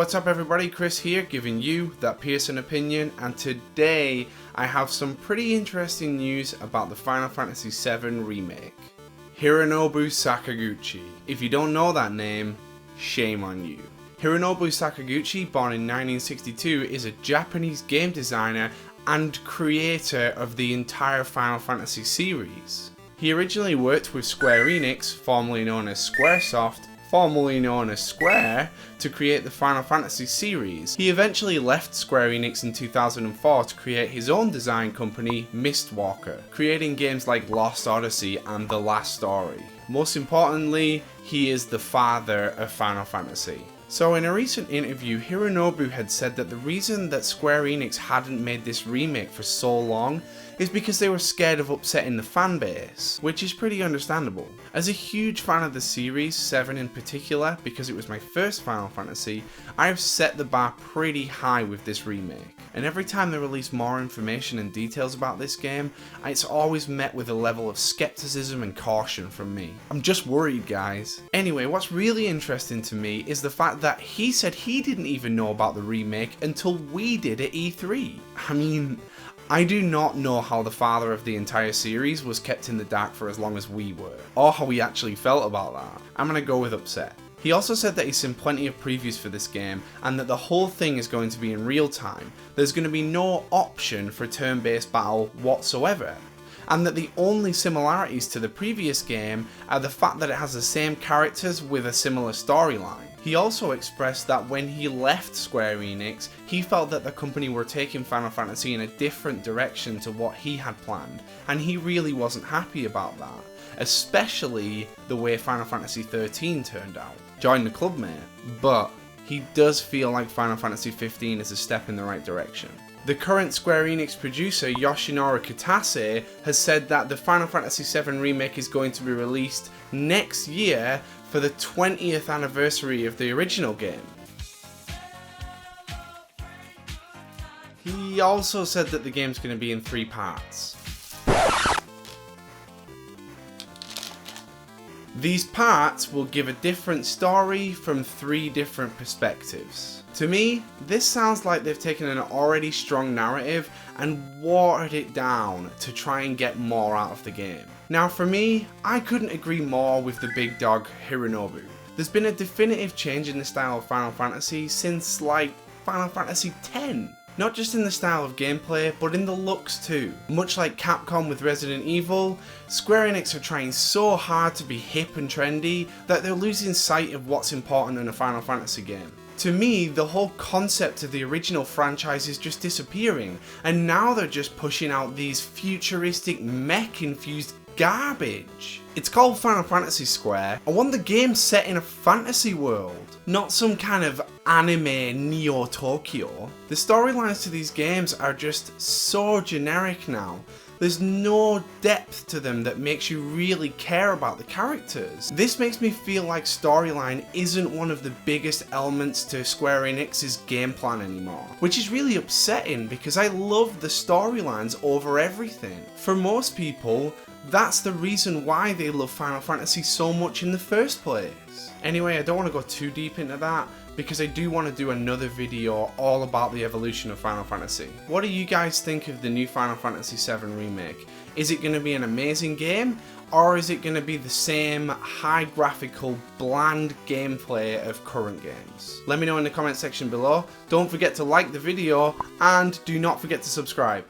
what's up everybody, Chris here giving you that Pearson opinion, and today I have some pretty interesting news about the Final Fantasy VII Remake. Hironobu Sakaguchi. If you don't know that name, shame on you. Hironobu Sakaguchi, born in 1962, is a Japanese game designer and creator of the entire Final Fantasy series. He originally worked with Square Enix, formerly known as Squaresoft, formerly known as Square, to create the Final Fantasy series. He eventually left Square Enix in 2004 to create his own design company, Mistwalker, creating games like Lost Odyssey and The Last Story. Most importantly, he is the father of Final Fantasy. So in a recent interview, Hironobu had said that the reason that Square Enix hadn't made this remake for so long is because they were scared of upsetting the fanbase, which is pretty understandable. As a huge fan of the series, 7 in particular, because it was my first Final Fantasy, I have set the bar pretty high with this remake. And every time they release more information and details about this game, it's always met with a level of skepticism and caution from me. I'm just worried, guys. Anyway, what's really interesting to me is the fact that he said he didn't even know about the remake until we did at E3. I mean, I do not know how the father of the entire series was kept in the dark for as long as we were, or how he actually felt about that. I'm gonna go with upset. He also said that he's seen plenty of previews for this game and that the whole thing is going to be in real time. There's going to be no option for turn-based battle whatsoever, and that the only similarities to the previous game are the fact that it has the same characters with a similar storyline. He also expressed that when he left Square Enix, he felt that the company were taking Final Fantasy in a different direction to what he had planned, and he really wasn't happy about that, especially the way Final Fantasy XIII turned out. Join the club, mate. But he does feel like Final Fantasy XV is a step in the right direction. The current Square Enix producer Yoshinori Kitase has said that the Final Fantasy VII Remake is going to be released next year for the 20th anniversary of the original game. He also said that the game's going to be in 3 parts. These parts will give a different story from 3 different perspectives. To me, this sounds like they've taken an already strong narrative and watered it down to try and get more out of the game. Now for me, I couldn't agree more with the big dog Hironobu. There's been a definitive change in the style of Final Fantasy since like Final Fantasy X. Not just in the style of gameplay, but in the looks too. Much like Capcom with Resident Evil, Square Enix are trying so hard to be hip and trendy that they're losing sight of what's important in a Final Fantasy game. To me, the whole concept of the original franchise is just disappearing, and now they're just pushing out these futuristic mech-infused garbage. It's called Final Fantasy Square. I want the game set in a fantasy world, not some kind of anime Neo Tokyo. The storylines to these games are just so generic now. There's no depth to them that makes you really care about the characters. This makes me feel like storyline isn't one of the biggest elements to Square Enix's game plan anymore, which is really upsetting because I love the storylines over everything. For most people, that's the reason why they love Final Fantasy so much in the first place. Anyway, I don't want to go too deep into that because I do want to do another video all about the evolution of Final Fantasy. What do you guys think of the new Final Fantasy VII Remake? Is it going to be an amazing game, or is it going to be the same high graphical, bland gameplay of current games? Let me know in the comment section below. Don't forget to like the video, and do not forget to subscribe.